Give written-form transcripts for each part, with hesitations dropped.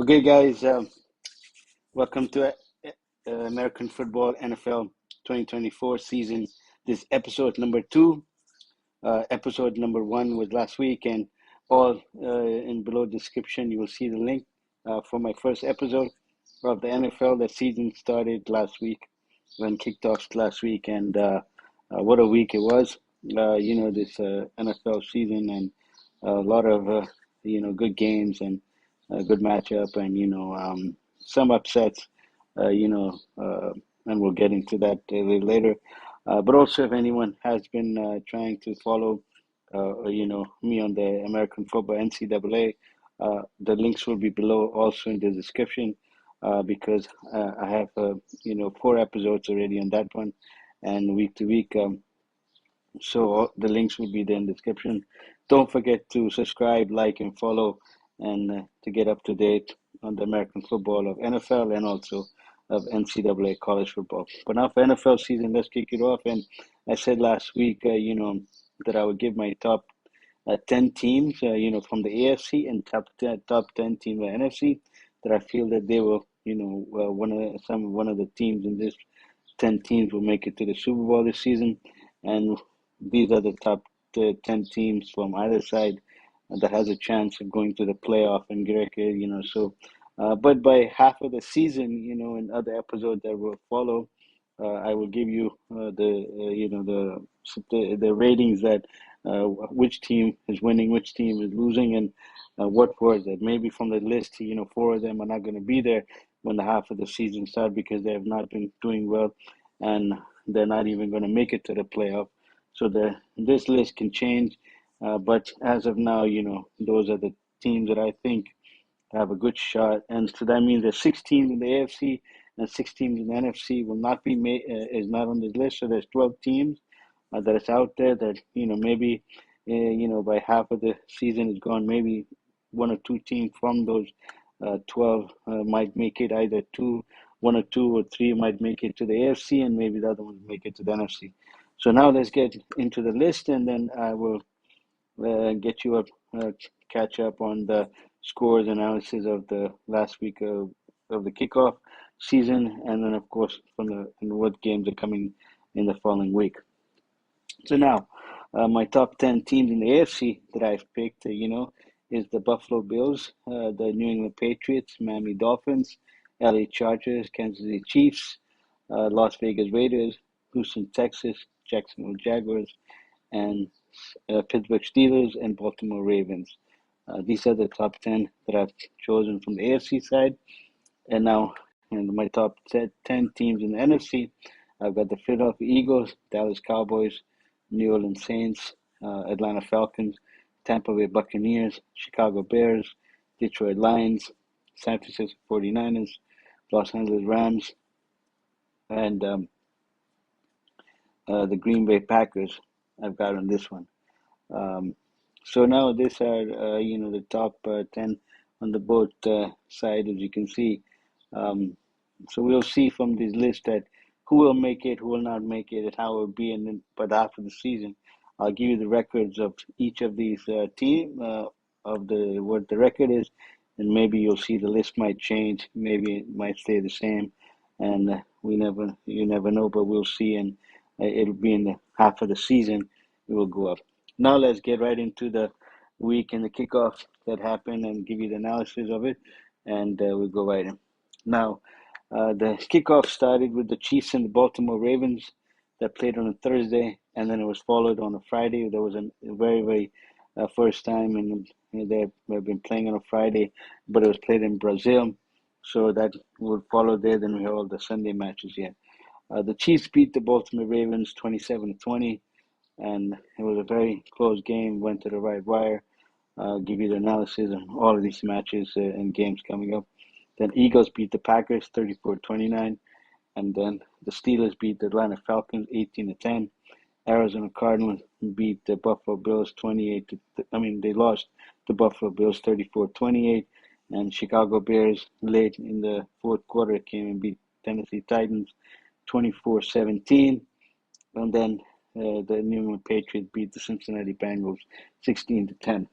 Okay, guys, welcome to American Football NFL 2024 season. This episode number 2. Episode number 1 was last week, and all in below description you will see the link for my first episode of the NFL. The season started last week, when kicked off last week, and what a week it was. This NFL season, and a lot of good games and a good matchup, and some upsets. Uh, you know, uh, and we'll get into that a little later. But also, if anyone has been trying to follow, me on the American Football NCAA, the links will be below, also in the description, because I have 4 episodes already on that one, and week to week. So the links will be there in the description. Don't forget to subscribe, like, and follow, and to get up to date on the American football of NFL and also of NCAA college football. But now for NFL season, let's kick it off. And I said last week, that I would give my top 10 teams, from the AFC, and top 10 teams of the NFC, that I feel that they will, one of the teams in this 10 teams will make it to the Super Bowl this season. And these are the top 10 teams from either side that has a chance of going to the playoff and so but by half of the season, in other episodes that will follow, I will give you the ratings that which team is winning, which team is losing, and what was it. Maybe from the list, 4 of them are not going to be there when the half of the season starts because they have not been doing well, and they're not even going to make it to the playoff. So this list can change, but as of now, those are the teams that I think have a good shot. And so that means there's 6 teams in the AFC and 6 teams in the NFC will not be is not on this list. So there's 12 teams that is out there that maybe by half of the season is gone, maybe 1 or 2 teams from those 12 might make it, either 1 or 2 or 3 might make it to the AFC, and maybe the other ones make it to the NFC. So now let's get into the list, and then I will get you up, catch up on the scores analysis of the last week of the kickoff season, and then of course and what games are coming in the following week. So now, my top 10 teams in the AFC that I've picked, is the Buffalo Bills, the New England Patriots, Miami Dolphins, LA Chargers, Kansas City Chiefs, Las Vegas Raiders, Houston, Texas, Jacksonville Jaguars, and Pittsburgh Steelers, and Baltimore Ravens. These are the top 10 that I've chosen from the AFC side. And now, in my top 10 teams in the NFC, I've got the Philadelphia Eagles, Dallas Cowboys, New Orleans Saints, Atlanta Falcons, Tampa Bay Buccaneers, Chicago Bears, Detroit Lions, San Francisco 49ers, Los Angeles Rams, and the Green Bay Packers I've got on this one. So now these are, the top 10 on the both side, as you can see. So we'll see from this list that who will make it, who will not make it, and how it will be. And then, but after the season, I'll give you the records of each of these teams, of what the record is, and maybe you'll see the list might change. Maybe it might stay the same, and you never know. But we'll see, and it'll be in the half of the season. It will go up. Now let's get right into the week and the kickoff that happened, and give you the analysis of it, and we'll go right in. Now, the kickoff started with the Chiefs and the Baltimore Ravens that played on a Thursday, and then it was followed on a Friday. There was a very, very first time, and they've been playing on a Friday, but it was played in Brazil, so that would follow there. Then we have all the Sunday matches here. The Chiefs beat the Baltimore Ravens 27-20, and it was a very close game, went to the right wire. I'll give you the analysis on all of these matches and games coming up. Then Eagles beat the Packers 34-29, and then the Steelers beat the Atlanta Falcons 18-10. Arizona Cardinals beat the Buffalo Bills they lost to Buffalo Bills 34-28, and Chicago Bears late in the fourth quarter came and beat Tennessee Titans 24-17, and then the New England Patriots beat the Cincinnati Bengals 16-10.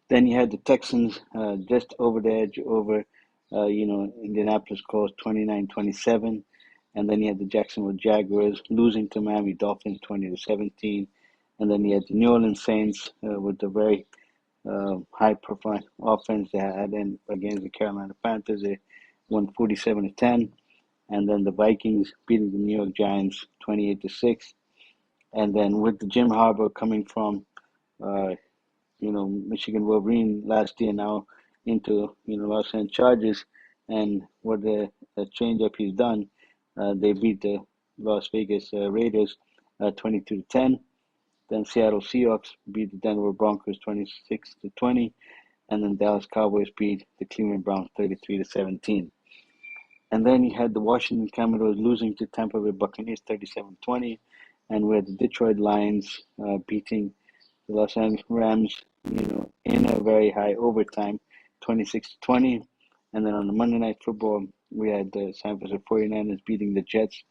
Then you had the Texans just over the edge over, Indianapolis Colts 29-27. And then you had the Jacksonville Jaguars losing to Miami Dolphins 20-17. And then you had the New Orleans Saints with the very high-profile offense they had against the Carolina Panthers. They won 47-10. And then the Vikings beating the New York Giants 28-6. And then with the Jim Harbaugh coming from uh, Michigan Wolverine last year, now into Los Angeles Chargers, and what the change up he's done, they beat the Las Vegas Raiders 22-10. Then Seattle Seahawks beat the Denver Broncos 26-20, and then Dallas Cowboys beat the Cleveland Browns 33-17. And then you had the Washington Commodores losing to Tampa Bay Buccaneers 37-20, and we had the Detroit Lions beating the Los Angeles Rams, in a very high overtime, 26-20. And then on the Monday Night Football, we had the San Francisco 49ers beating the Jets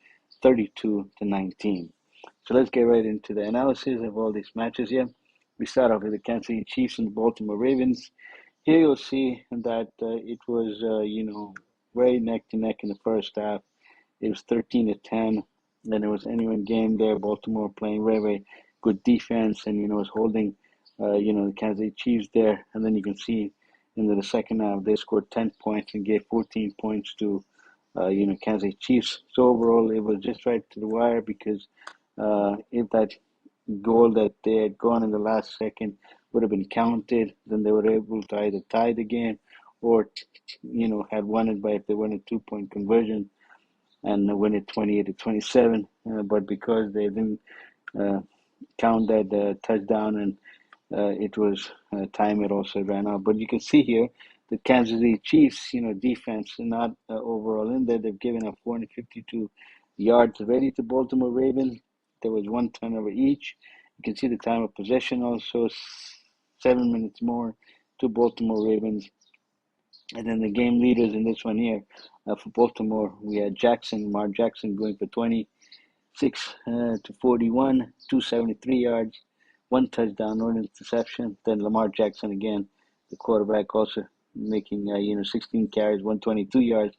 32-19. So let's get right into the analysis of all these matches here. We start off with the Kansas City Chiefs and the Baltimore Ravens. Here you'll see that it was, very neck to neck in the first half. It was 13-10. Then it was anyone game there. Baltimore playing very, very good defense and, was holding, the Kansas City Chiefs there. And then you can see into the second half, they scored 10 points and gave 14 points to, Kansas City Chiefs. So overall, it was just right to the wire because if that goal that they had gone in the last second would have been counted, then they were able to either tie the game or, had won it by if they won a 2-point conversion and win it 28-27. But because they didn't count that touchdown and it was time, it also ran out. But you can see here the Kansas City Chiefs, defense not overall in there. They've given up 452 yards already to Baltimore Ravens. There was one turnover each. You can see the time of possession also 7 minutes more to Baltimore Ravens. And then the game leaders in this one here for Baltimore, we had Lamar Jackson going for 26 to 41, 273 yards, one touchdown, no interception. Then Lamar Jackson again, the quarterback, also making 16 carries, 122 yards.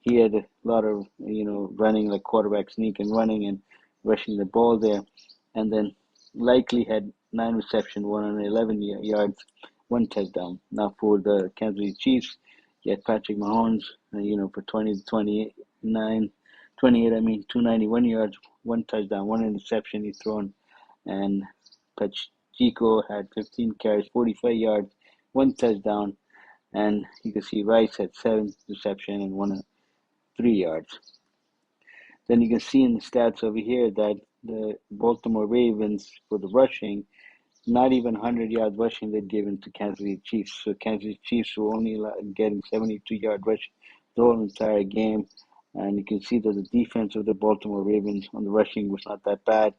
He had a lot of running, like quarterback sneak and running and rushing the ball there. And then Likely had 9 receptions, 111 yards, one touchdown. Now for the Kansas City Chiefs, you had Patrick Mahomes, for 28, 291 yards, one touchdown, one interception he thrown. And Pacheco had 15 carries, 45 yards, one touchdown. And you can see Rice had 7 receptions and 103 yards. Then you can see in the stats over here that the Baltimore Ravens, for the rushing, not even 100 yards rushing they'd given to Kansas City Chiefs. So Kansas City Chiefs were only getting 72-yard rush the whole entire game. And you can see that the defense of the Baltimore Ravens on the rushing was not that bad.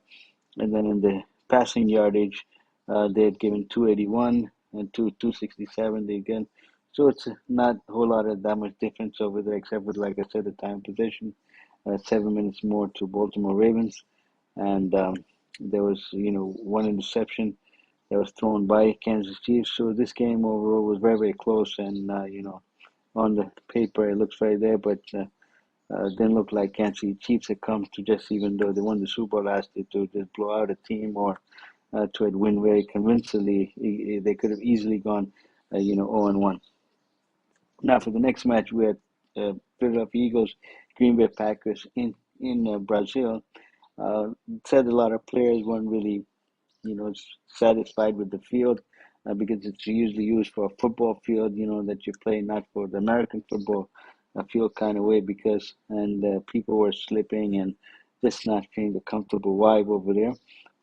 And then in the passing yardage, they had given 281 and 267 they again. So it's not a whole lot of that much difference over there, except with, like I said, the time possession, 7 minutes more to Baltimore Ravens. And there was, one interception that was thrown by Kansas Chiefs. So this game overall was very, very close. And, on the paper, it looks right there, but didn't look like Kansas City Chiefs had come to just, even though they won the Super Bowl last year, to just blow out a team or to win very convincingly. They could have easily gone, 0-1. Now for the next match, we had Philadelphia Eagles, Green Bay Packers in Brazil. Said a lot of players weren't really, satisfied with the field because it's usually used for a football field, that you play, not for the American football field kind of way, because people were slipping and just not feeling the comfortable vibe over there.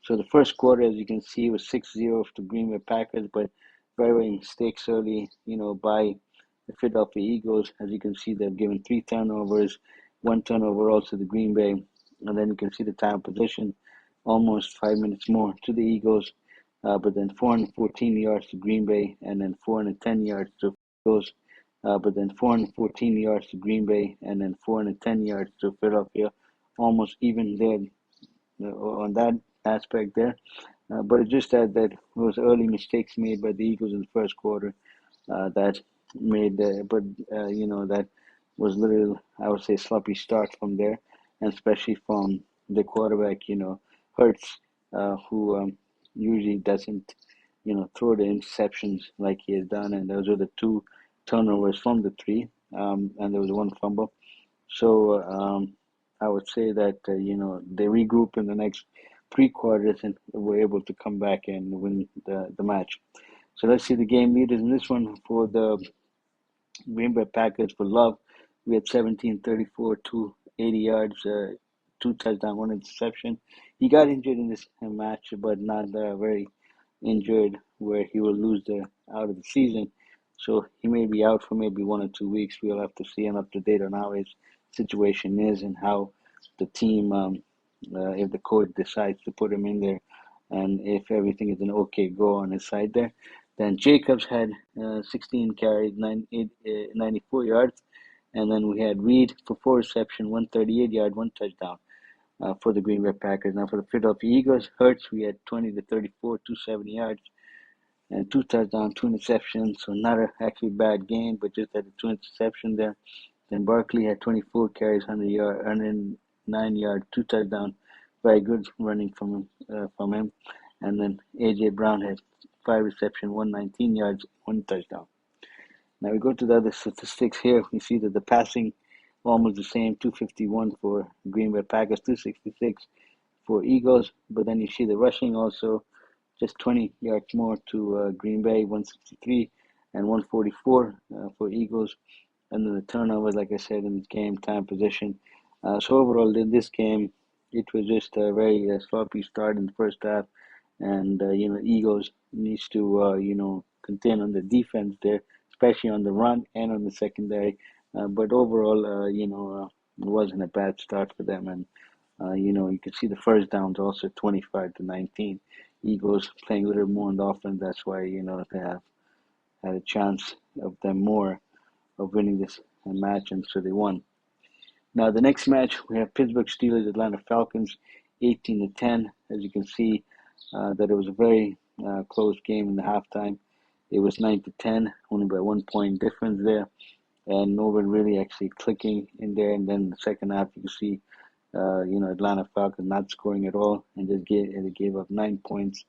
So the first quarter, as you can see, was 6-0 to Green Bay Packers, but very, very mistakes early, by the Philadelphia Eagles. As you can see, they've given 3 turnovers, 1 turnover also to Green Bay. And then you can see the time position, almost 5 minutes more to the Eagles, but then 414 yards to Green Bay, and then 410 yards to Eagles, but then 414 yards to Green Bay, and then 410 yards to Philadelphia, almost even there on that aspect there. But it's just that was early mistakes made by the Eagles in the first quarter that made, that was little, I would say, sloppy start from there, and especially from the quarterback, Hurts, who usually doesn't, throw the interceptions like he has done, and those are the two turnovers from the three, and there was one fumble. So I would say that they regroup in the next three quarters and were able to come back and win the match. So let's see the game leaders in this one for the Green Bay Packers for Love. We had 17-34, 280 yards, two touchdowns, one interception. He got injured in this match, but not very injured where he will lose the out of the season. So he may be out for maybe 1 or 2 weeks. We'll have to see and up to date on how his situation is and how the team, if the coach decides to put him in there, and if everything is an okay go on his side there. Then Jacobs had 16 carries, 94 yards. And then we had Reed for 4 receptions, 138 yard, one touchdown for the Green Bay Packers. Now for the Philadelphia Eagles, Hurts, we had 20-34, 270 yards, and two touchdowns, two interceptions. So not actually bad game, but just had the two interceptions there. Then Barkley had 24 carries, 109 yards, two touchdowns. Very good running from him. And then A.J. Brown had 5 receptions, 119 yards, one touchdown. Now we go to the other statistics here. We see that the passing almost the same, 251 for Green Bay Packers, 266 for Eagles. But then you see the rushing also, just 20 yards more to Green Bay, 163 and 144 for Eagles. And then the turnovers, like I said, in this game, time position. So overall, in this game, it was just a very sloppy start in the first half. And, Eagles needs to, contain on the defense there, especially on the run and on the secondary. But overall, it wasn't a bad start for them. And, you can see the first downs also 25-19. Eagles playing a little more on the offense. That's why, they have had a chance of them more of winning this match, and so they won. Now the next match we have Pittsburgh Steelers, Atlanta Falcons, 18-10. As you can see, that it was a very close game in the halftime. It was 9-10, only by 1 point difference there, and no one really actually clicking in there. And then the second half, you can see, Atlanta Falcons not scoring at all, and just gave up 9 points,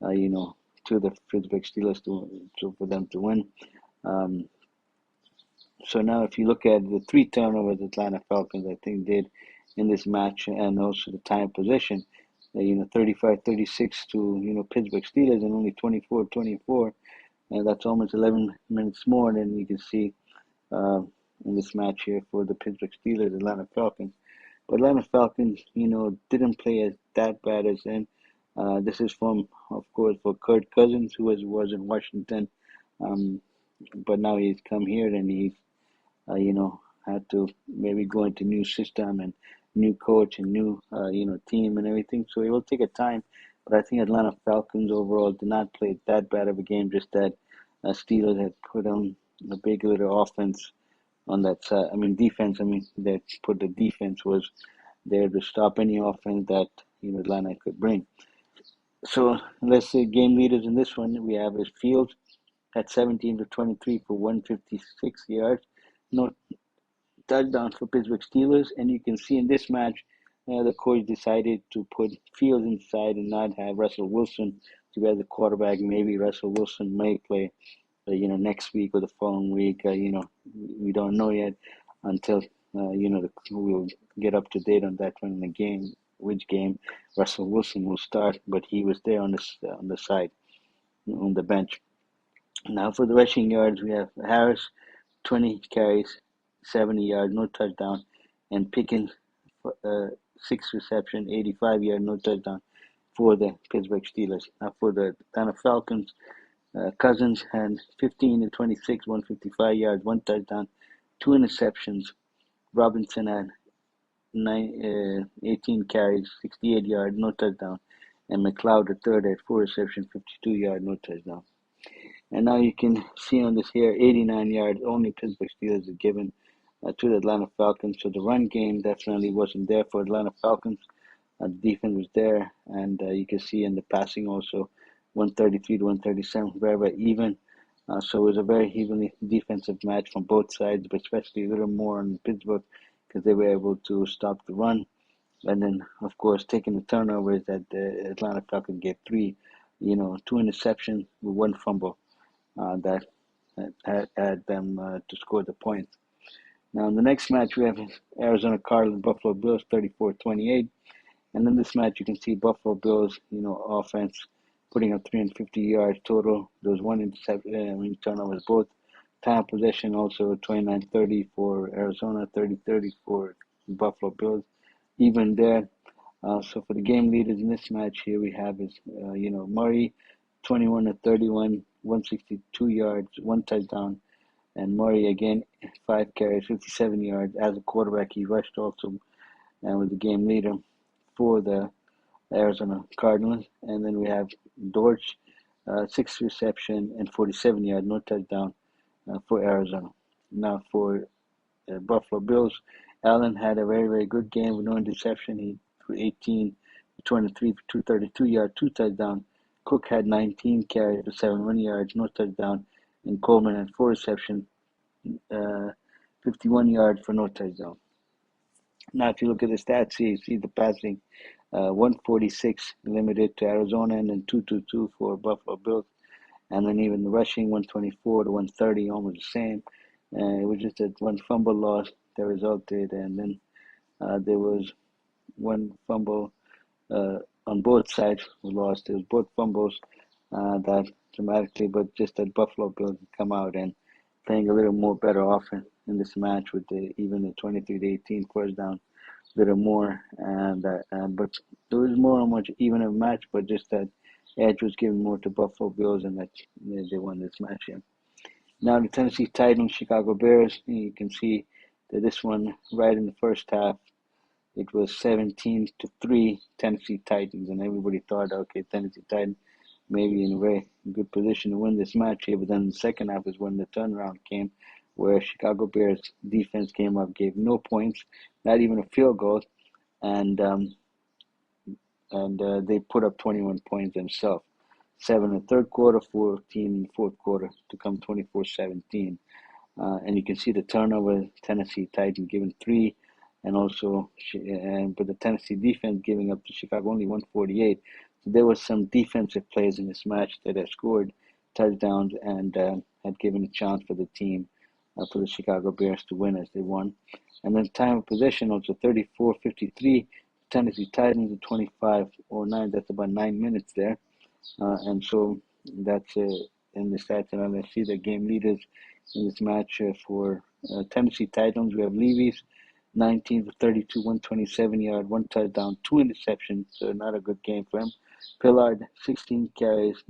to the Pittsburgh Steelers for them to win. So now if you look at the three turnovers Atlanta Falcons, I think, did in this match, and also the time possession, 35-36 to, Pittsburgh Steelers, and only 24-24, and that's almost 11 minutes more than you can see in this match here for the Pittsburgh Steelers, Atlanta Falcons. But Atlanta Falcons, didn't play as that bad as then. This is from, of course, for Kirk Cousins, who was in Washington, but now he's come here and he's had to maybe go into new system and new coach and new, team and everything. So it will take a time. But I think Atlanta Falcons overall did not play that bad of a game, just that Steelers had put on a big little offense on that side. Defense. That put the defense was there to stop any offense that, Atlanta could bring. So let's say game leaders in this one, we have is Fields at 17-23 for 156 yards. No touchdown for Pittsburgh Steelers. And you can see in this match, the coach decided to put Fields inside and not have Russell Wilson to be the quarterback. Maybe Russell Wilson may play, next week or the following week. We don't know yet until, we'll get up to date on that one in the game, which game Russell Wilson will start. But he was there on the side, on the bench. Now for the rushing yards, we have Harris, 20 carries, 70 yards, no touchdown, and Pickens, 6 reception, 85 yards, no touchdown for the Pittsburgh Steelers. Now for the Atlanta Falcons, Cousins had 15-26, 155 yards, one touchdown, 2 interceptions. Robinson had 18 carries, 68 yards, no touchdown, and McLeod the third had 4 receptions, 52 yards, no touchdown. And now you can see on this here, 89 yards, only Pittsburgh Steelers are given to the Atlanta Falcons. So the run game definitely wasn't there for Atlanta Falcons. The defense was there, and you can see in the passing also, 133 to 137, very, very even. So it was a very evenly defensive match from both sides, but especially a little more on Pittsburgh because they were able to stop the run. And then, of course, taking the turnovers that the Atlanta Falcons gave three, two interceptions with one fumble that had them to score the points. Now, in the next match, we have Arizona Cardinals, Buffalo Bills, 34-28. And in this match, you can see Buffalo Bills, offense putting up 350 yards total. There was one interception, turnovers, both. Time possession also 29-30 for Arizona, 30-30 for Buffalo Bills. Even there. So for the game leaders in this match here, we have is, Murray, 21-31, 162 yards, one touchdown. And Murray again, 5 carries, 57 yards. As a quarterback, he rushed also and was the game leader for the Arizona Cardinals. And then we have Dortch, 6 reception and 47 yards, no touchdown for Arizona. Now for Buffalo Bills, Allen had a very, very good game with no interception. He threw 18, 23 for 232 yards, two touchdowns. Cook had 19 carries for 71 yards, no touchdown. And Coleman had 4 receptions, 51 yards for no touchdown. Now, if you look at the stats here, you see the passing, 146 limited to Arizona, and then 222 for Buffalo Bills. And then even the rushing, 124 to 130, almost the same. It was just that one fumble loss that resulted, and then there was one fumble on both sides was lost. It was both fumbles that dramatically, but just that Buffalo Bills come out and playing a little more better offense in this match with even the 23-18 first down, a little more, and but there was more on much even a match, but just that edge was given more to Buffalo Bills, and that they won this match. Yeah. Now the Tennessee Titans, Chicago Bears. You can see that this one right in the first half, it was 17-3 Tennessee Titans, and everybody thought, okay, Tennessee Titans maybe in a very good position to win this match here. But then the second half is when the turnaround came, where Chicago Bears defense came up, gave no points, not even a field goal, and they put up 21 points themselves. 7 in the third quarter, 14 in the fourth quarter to come 24-17. And you can see the turnover, Tennessee Titans giving 3, and also, but the Tennessee defense giving up to Chicago only 148. So there was some defensive plays in this match that had scored touchdowns and had given a chance for the team, for the Chicago Bears to win as they won. And then time of possession also 34-53, Tennessee Titans at 25-09. That's about 9 minutes there. And so that's in the stats. And I see the game leaders in this match for Tennessee Titans. We have Levy's 19 for 32, 127 yard, one touchdown, 2 interceptions. So not a good game for him. Pillard 16 carries,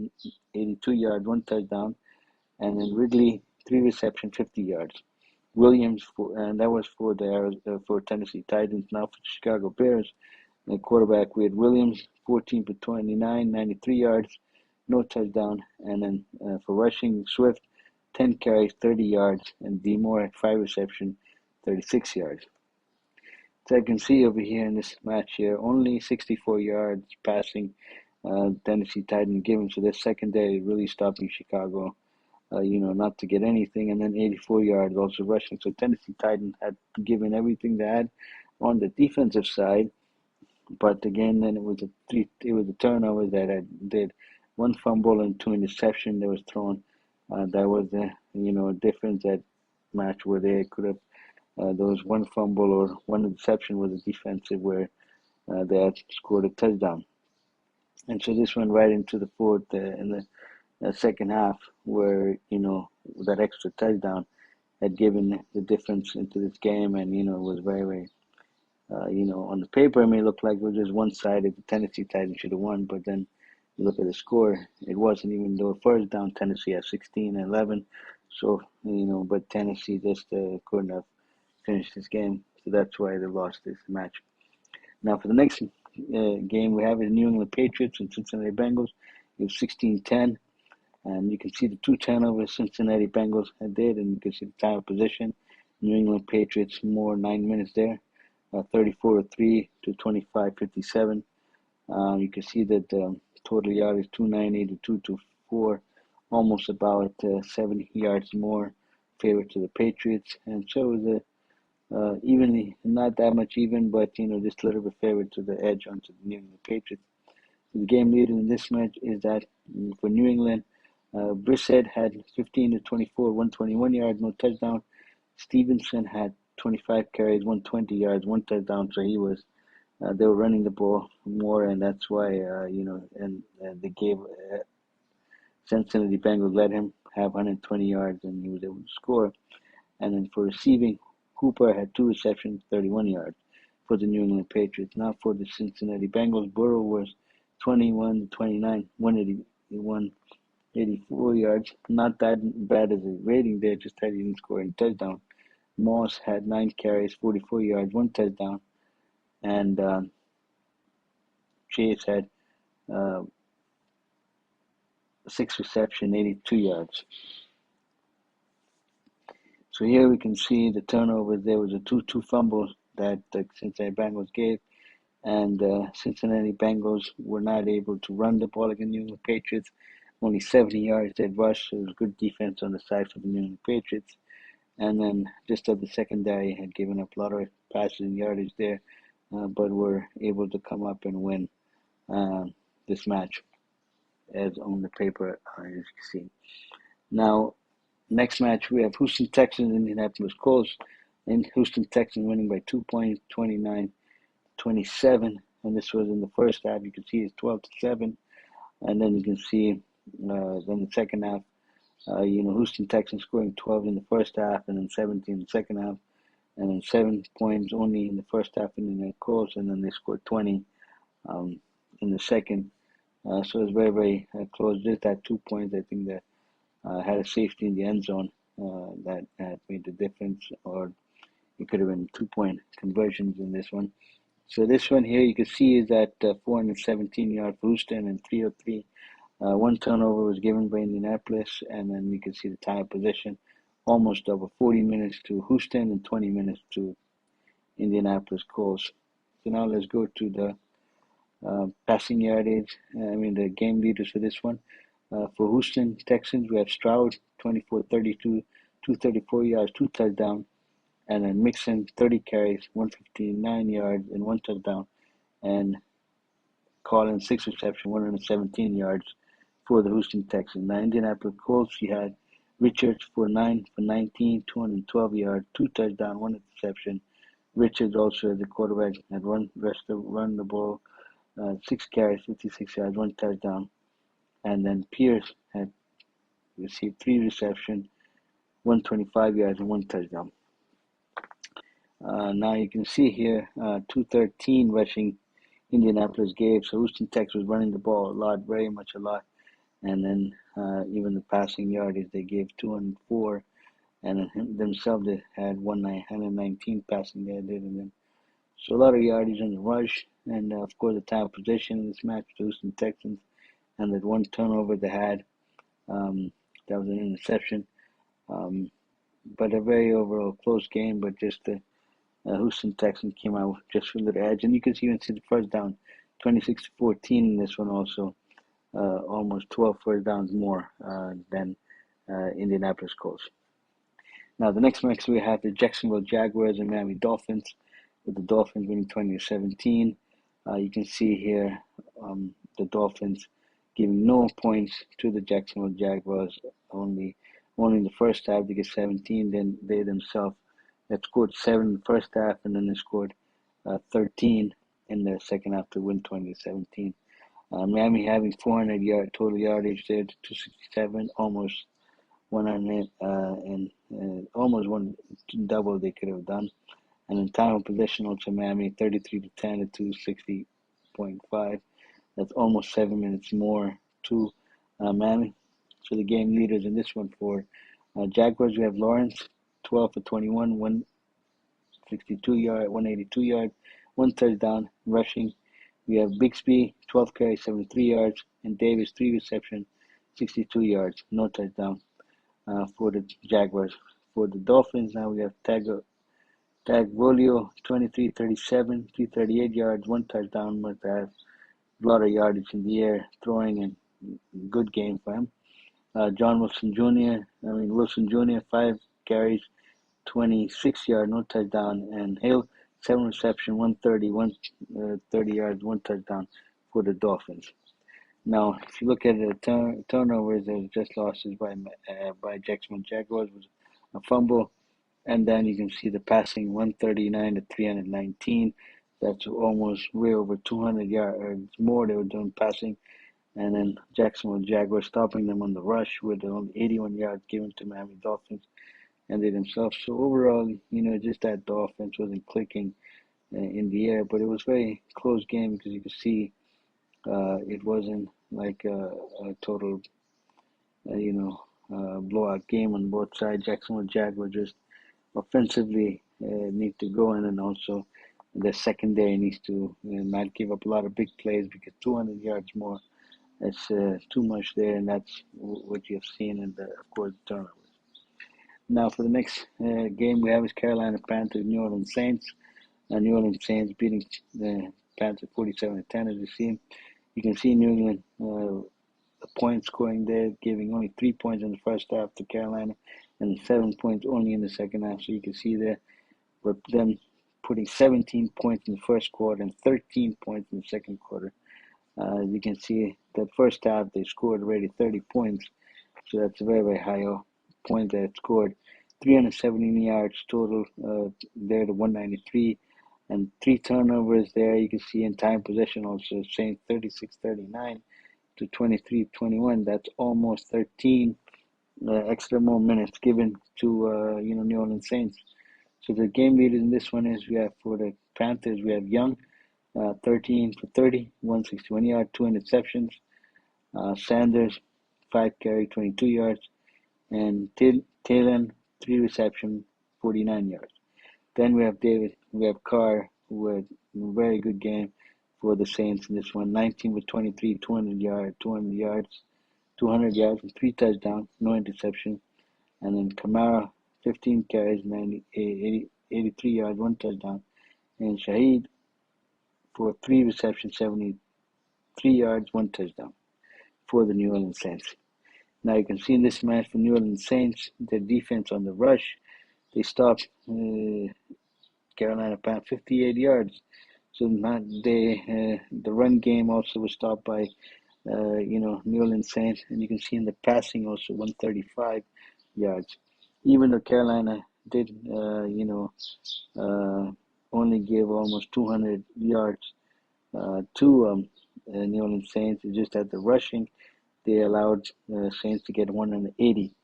82 yards, one touchdown, and then Ridley 3 reception, 50 yards. Williams and that was for for Tennessee Titans. Now for the Chicago Bears. The quarterback, we had Williams, 14 for 29, 93 yards, no touchdown. And then for rushing, Swift, 10 carries, 30 yards, and D. Moore had 5 receptions, 36 yards. So I can see over here in this match here, only 64 yards passing Tennessee Titans given. So their secondary really stopping Chicago, not to get anything. And then 84 yards also rushing. So Tennessee Titans had given everything they had on the defensive side. But again, then it was a turnover that I did, one fumble and 2 interceptions that was thrown. That was the difference that match where they could have there was one fumble or one interception was a defensive where they had scored a touchdown. And so this went right into the fourth in the second half where that extra touchdown had given the difference into this game, and it was very, very. On the paper, it may look like it was just one-sided. The Tennessee Titans should have won, but then you look at the score, it wasn't. Even though first down, Tennessee had 16-11. So, but Tennessee just couldn't have finished this game. So that's why they lost this match. Now, for the next game, we have the New England Patriots and Cincinnati Bengals. It was 16-10. And you can see the 2 turnovers Cincinnati Bengals did, and you can see the time of possession. New England Patriots more 9 minutes there. 34-3 to 25-57. You can see that total yard is 290 to 224, almost about 70 yards more favor to the Patriots. And so it was evenly, not that much even, but just a little bit favor to the edge onto the New England Patriots. The game leader in this match is that for New England, Brissett had 15 to 24, 121 yards, no touchdown. Stevenson had 25 carries, 120 yards, one touchdown. So they were running the ball more, and that's why and they gave Cincinnati Bengals let him have 120 yards, and he was able to score. And then for receiving, Cooper had 2 receptions, 31 yards for the New England Patriots. Now for the Cincinnati Bengals, Burrow was 21 to 29, 184 yards. Not that bad as a rating there, just that he didn't score any touchdown. Moss had 9 carries, 44 yards, 1 touchdown. And Chase had 6 reception, 82 yards. So here we can see the turnovers. There was a 2-2 fumble that the Cincinnati Bengals gave, and Cincinnati Bengals were not able to run the ball against the New England Patriots. Only 70 yards they rushed. So it was good defense on the side for the New England Patriots. And then just at the secondary had given up a lot of passes and yardage there, but were able to come up and win this match, as on the paper, as you can see. Now, next match, we have Houston Texans, Indianapolis Colts. And Houston Texans winning by 2 points, 29-27. And this was in the first half. You can see it's 12-7. And then you can see then the second half, Houston Texans scoring 12 in the first half and then 17 in the second half. And then 7 points only in the first half in the Colts. And then they scored 20 in the second. So it was very, very close. Just that 2 points, I think that had a safety in the end zone that made the difference, or it could have been 2-point conversions in this one. So this one here you can see is at 417 yards for Houston and 303. One turnover was given by Indianapolis, and then you can see the time of possession, almost double, 40 minutes to Houston and 20 minutes to Indianapolis Colts. So now let's go to the passing yardage. The game leaders for this one. For Houston Texans, we have Stroud, 24-32, 234 yards, 2 touchdowns. And then Mixon, 30 carries, 159 yards, and 1 touchdown. And Collins, 6 receptions, 117 yards for the Houston Texans. Now, Indianapolis Colts, you had Richards for 9 for 19, 212 yards, 2 touchdowns, 1 interception. Richards also, as a quarterback, had run the ball, 6 carries, 56 yards, 1 touchdown. And then Pierce had received 3 receptions, 125 yards, and 1 touchdown. Now you can see here, 213 rushing Indianapolis gave. So Houston Texans was running the ball a lot, very much a lot. And then even the passing yardage, they gave 204. And themselves, they had 119 passing yardage. And then, so a lot of yardage on the rush. And of course, the time of possession in this match, the Houston Texans. And that 1 turnover they had, that was an interception. But a very overall close game, but just the Houston Texans came out just with a little edge. And you can even see the first down, 26-14 in this one also. Almost 12 first downs more than Indianapolis Colts. Now, the next match we have the Jacksonville Jaguars and Miami Dolphins, with the Dolphins winning 20-17. You can see here the Dolphins giving no points to the Jacksonville Jaguars, only in the first half they get 17. Then they themselves had scored 7 in the first half, and then they scored 13 in the second half to win 20-17. Miami having 400 total yardage there, 267, almost 100, and almost one double they could have done. And in time of possession, also Miami 33-10 at 260.5. That's almost 7 minutes more to Miami. So the game leaders in this one for Jaguars, we have Lawrence, 12 for 21, 162 yard, 182 yard, 1 touchdown rushing. We have Bixby, 12 carries, 73 yards, and Davis, 3 receptions, 62 yards, no touchdown for the Jaguars. For the Dolphins, now we have Zach Volio, 23-37, 338 yards, one touchdown, but a lot of yardage in the air, throwing, and good game for him. John Wilson Jr., 5 carries, 26 yards, no touchdown, and Hill, 7 reception, 130 yards, one touchdown for the Dolphins. Now, if you look at the turnovers, there's just losses by Jacksonville Jaguars was a fumble, and then you can see the passing 139 to 319. That's almost way over 200 yards more they were doing passing, and then Jacksonville Jaguars stopping them on the rush with only 81 yards given to Miami Dolphins and they themselves. So overall, just that the offense wasn't clicking in the air, but it was a very close game because you could see it wasn't like a total, blowout game on both sides. Jacksonville Jaguars just offensively need to go in, and also the secondary needs to not give up a lot of big plays because 200 yards more, that's too much there, and that's what you've seen in of course, the turnovers. Now for the next game we have is Carolina Panthers, New Orleans Saints. New Orleans Saints beating the Panthers 47-10 as you see. You can see New England the point scoring there, giving only 3 points in the first half to Carolina and 7 points only in the second half. So you can see there, but them putting 17 points in the first quarter and 13 points in the second quarter. You can see that first half they scored already 30 points. So that's a very, very high point that scored. 317 yards total there to 193. And 3 turnovers there. You can see in time possession also, Saints 36-39 to 23-21. That's almost 13 extra more minutes given to New Orleans Saints. So the game leaders in this one is we have for the Panthers we have Young, 13 for 30, 161 yards, 2 interceptions. Sanders, 5 carry, 22 yards, and Taylor, 3 reception, 49 yards. Then we have Carr, who had a very good game for the Saints in this one. 19 with 23, 200 yards, and 3 touchdowns, no interception. And then Kamara, 15 carries, 83 yards, 1 touchdown. And Shaheed for 3 receptions, 73 yards, 1 touchdown for the New Orleans Saints. Now you can see in this match for New Orleans Saints, their defense on the rush, they stopped Carolina Panthers 58 yards. So the run game also was stopped by New Orleans Saints, and you can see in the passing also 135 yards. Even though Carolina did only give almost 200 yards to New Orleans Saints, it's just at the rushing they allowed Saints to get 180.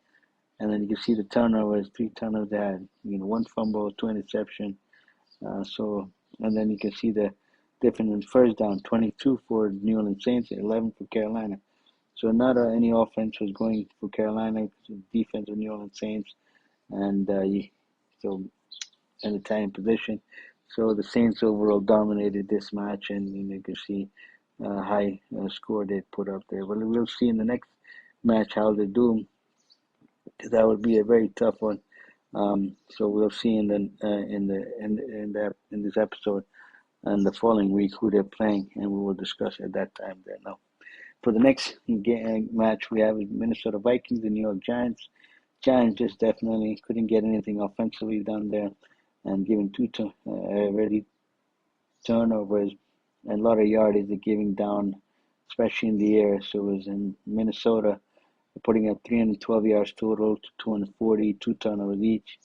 And then you can see the turnovers, 3 turnovers they had, 1 fumble, 2 interception. And then you can see the difference in first down, 22 for New Orleans Saints, 11 for Carolina. So not any offense was going for Carolina, defense of New Orleans Saints, and in the time position. So the Saints overall dominated this match, and you can see high score they put up there. But we'll see in the next match how they do, because that would be a very tough one. So we'll see in this episode and the following week who they're playing, and we will discuss at that time there. Now, for the next match we have Minnesota Vikings and New York Giants. Giants just definitely couldn't get anything offensively done there, and giving 2 already turnovers and a lot of yardage they're giving down, especially in the air. So it was in Minnesota putting up 312 yards total to 240, 2 turnovers each.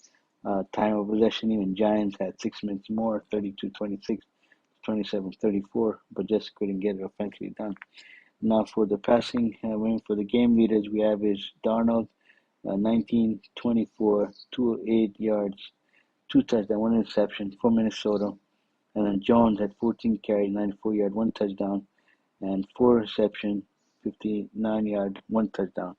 Time of possession, even Giants had 6 minutes more, 32-26, 27-34, but just couldn't get it offensively done. Now for the passing, for the game leaders, we have is Darnold, 19-24, 208 yards, 2 touchdowns, 1 interception for Minnesota. And then Jones had 14 carries, 94 yards, 1 touchdown, and 4 reception, 59 yards, 1 touchdown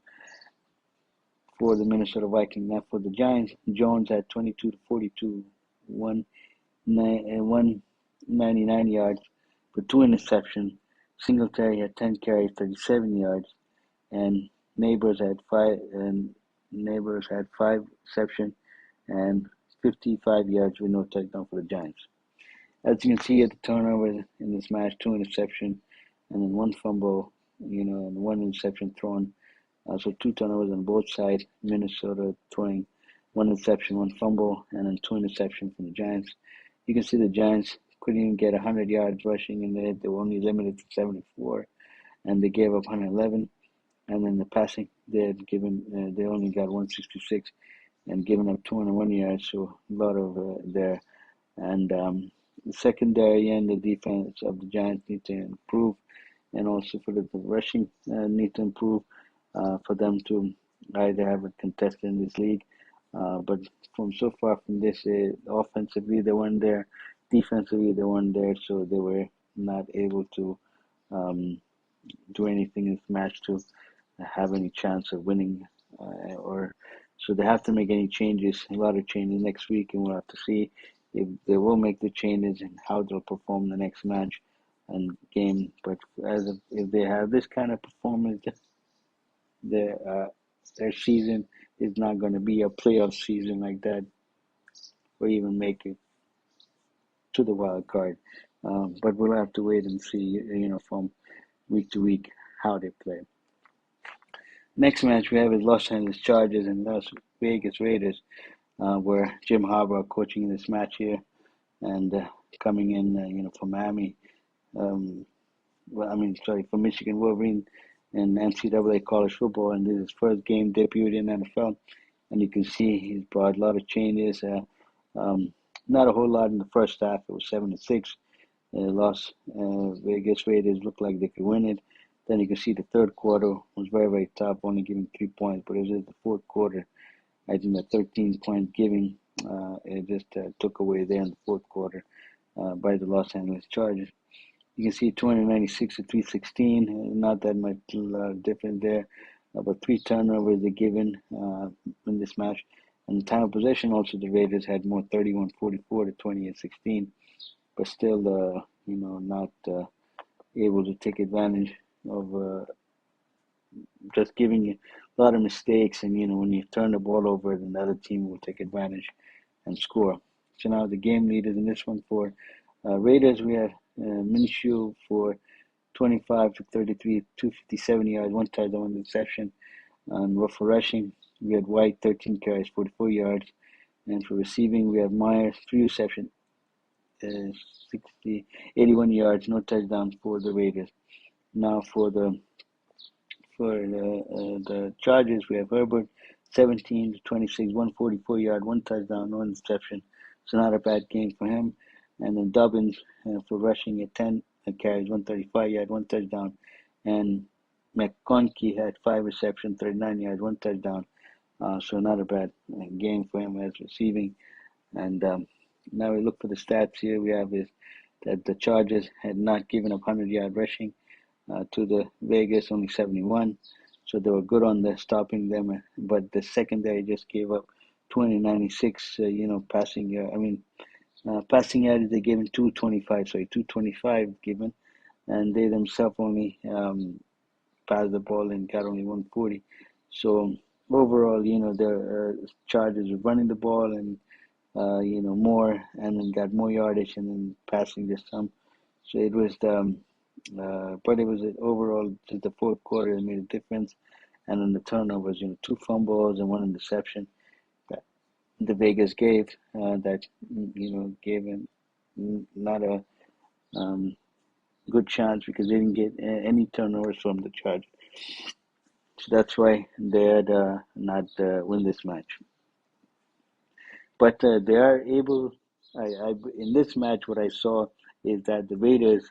for the Minnesota Vikings. Now for the Giants, Jones had 22-42, 199 yards for 2 interceptions. Singletary had 10 carries, 37 yards, and Neighbors had 5 receptions and 55 yards with no touchdown for the Giants. As you can see at the turnovers in this match, 2 interceptions and then 1 fumble, and 1 interception thrown. So 2 turnovers on both sides. Minnesota throwing 1 interception, 1 fumble, and then 2 interceptions from the Giants. You can see the Giants couldn't even get 100 yards rushing in there. They were only limited to 74, and they gave up 111. And then the passing, they only got 166 and given up 201 yards. So a lot of there. And the secondary and the defense of the Giants need to improve, and also for the rushing need to improve for them to either have a contestant in this league. But from so far from this, offensively they weren't there, defensively they weren't there, so they were not able to do anything in this match to have any chance of winning, or so they have to make any changes, a lot of changes next week, and we'll have to see if they will make the changes and how they'll perform the next match and game. But if they have this kind of performance, their season is not going to be a playoff season like that, or even make it to the wild card. But we'll have to wait and see, from week to week how they play. Next match we have is Los Angeles Chargers and Las Vegas Raiders, where Jim Harbaugh coaching this match here, and coming in, from Miami. From Michigan Wolverine in NCAA College Football, and this is his first game debut in NFL. And you can see he's brought a lot of changes. Not a whole lot in the first half. It was 7-6. Las Vegas Raiders looked like they could win it. Then you can see the third quarter was very, very tough, only giving 3 points. But it was the fourth quarter, I think the 13-point giving, it just took away there in the fourth quarter by the Los Angeles Chargers. You can see 296 to 316, not that much different there. But 3 turnovers they're given in this match. And time of possession also, the Raiders had more, 31-44 to 28-16. But still, not able to take advantage of just giving you a lot of mistakes. And, when you turn the ball over, then the other team will take advantage and score. So now the game leaders in this one for Raiders, we have Minshew for 25 to 33, 257 yards, 1 touchdown, 1 interception. And for rushing, we had White, 13 carries, 44 yards. And for receiving, we have Myers, 3 receptions, 81 yards, no touchdowns for the Raiders. Now for the Chargers, we have Herbert, 17 to 26, 144 yard, 1 touchdown, no interception. So not a bad game for him. And then Dobbins for rushing at 10 carries, 135 yards, 1 touchdown. And McConkey had 5 receptions, 39 yards, 1 touchdown. So not a bad game for him as receiving. And now we look for the stats here. We have is that the Chargers had not given up 100-yard rushing to the Vegas, only 71. So they were good on the stopping them. But the secondary just gave up 296, passing yard. Passing yards they given 225 given, and they themselves only passed the ball and got only 140. So overall, the Chargers were running the ball and more, and then got more yardage, and then passing just some. So it was but it was overall just the fourth quarter that made a difference, and then the turnovers, 2 fumbles and 1 interception that the Vegas gave that gave him not a good chance because they didn't get any turnovers from the Chargers. So that's why they had not win this match. But they are able. In this match, what I saw is that the Raiders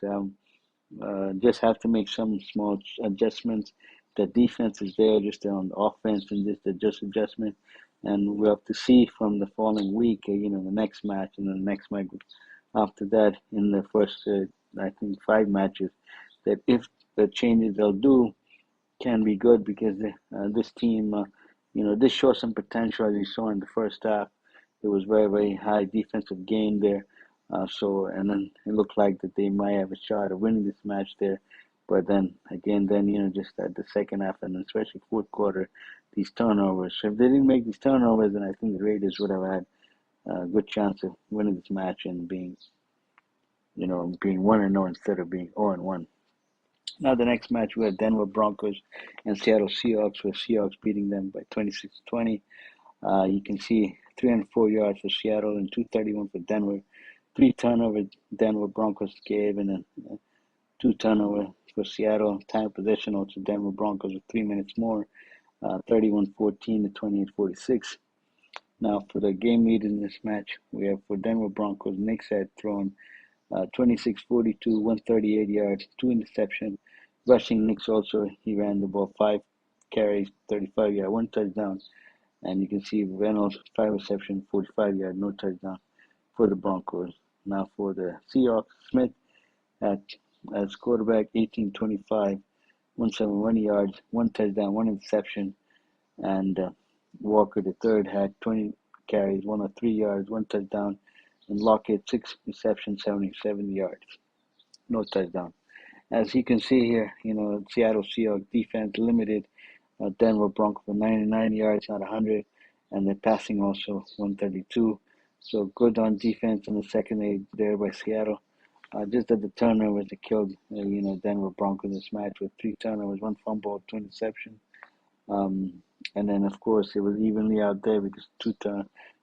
just have to make some small adjustments. The defense is there, just on the offense, and just adjustment. And we'll have to see from the following week, the next match, and then the next match after that, in the first, I think, 5 matches, that if the changes they'll do can be good, because this team, this shows some potential as we saw in the first half. It was very, very high defensive gain there. And then it looked like that they might have a shot of winning this match there. But then again, just at the second half, and especially fourth quarter, these turnovers. So if they didn't make these turnovers, then I think the Raiders would have had good chance of winning this match and being 1-0 instead of being 0-1. Now the next match we have Denver Broncos and Seattle Seahawks, with Seahawks beating them by 26-20. You can see 304 yards for Seattle and 231 for Denver. 3 turnovers Denver Broncos gave, and then 2 turnovers for Seattle. Time of possession also Denver Broncos with 3 minutes more, 31-14 to 28-46. Now for the game lead in this match, we have for Denver Broncos, Knicks had thrown 26-42, 138 yards, 2 interceptions. Rushing Knicks also, he ran the ball 5 carries, 35 yards, 1 touchdown. And you can see Reynolds, 5 receptions, 45 yards, no touchdown for the Broncos. Now for the Seahawks, Smith as quarterback, 18-25, 171 yards, 1 touchdown, 1 interception. And Walker the third had 20 carries, 103 yards, 1 touchdown. And Lockett, 6 receptions, 77 yards, no touchdown. As you can see here, Seattle Seahawks defense limited Denver Broncos for 99 yards, not 100, and the passing also 132. So good on defense in the second aid there by Seattle. Just at the turnovers that killed, Denver Broncos this match with 3 turnovers, 1 fumble, 2 interceptions. And then, of course, it was evenly out there because 2